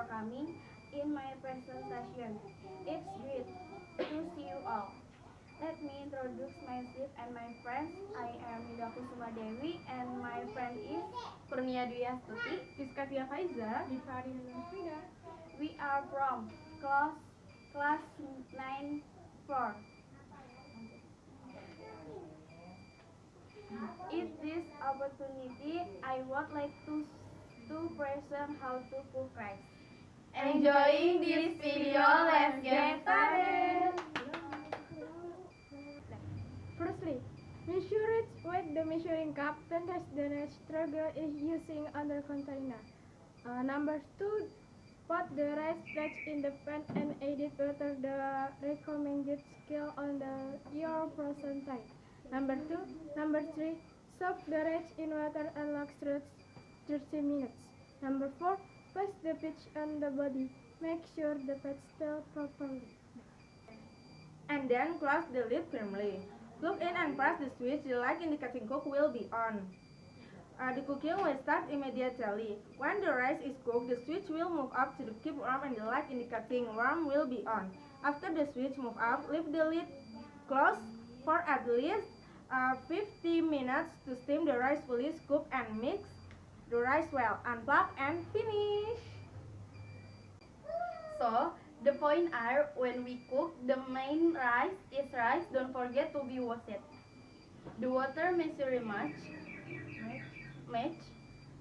for coming in my presentation. It's great to see you all. Let me introduce myself and my friends. I am Nida Kusuma Dewi and my friend is Kurnia Dwi Astuti, Rizkatia Faiza, Divari Frida. We are from class 9-4. In this opportunity, I would like to present how to cook rice. Enjoying this video, let's get started. Firstly, measure it with the measuring cup, then test the rice sugar is using other container. Number 2, put the rice flakes in the pan and add it water the recommended scale on your frozen type. Number 3, soak the rice in water and lock 30 minutes. Number 4, place the pitch on the body. Make sure the pitch still properly. And then close the lid firmly. Plug in and press the switch. The light indicating cook will be on. The cooking will start immediately. When the rice is cooked, the switch will move up to keep warm and the light indicating warm will be on. After the switch move up, leave the lid closed for at least 50 minutes to steam the rice fully. Scoop and mix the rice well. Unplug and finish. So, the point are when we cook the main rice is rice, don't forget to be washed. The water measuring match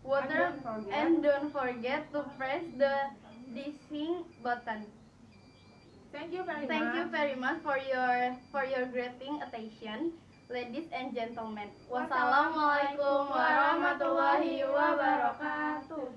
water and don't forget to press the dishing button. Thank you very much for your greeting attention, ladies and gentlemen. Wassalamualaikum warahmatullahi wabarakatuh.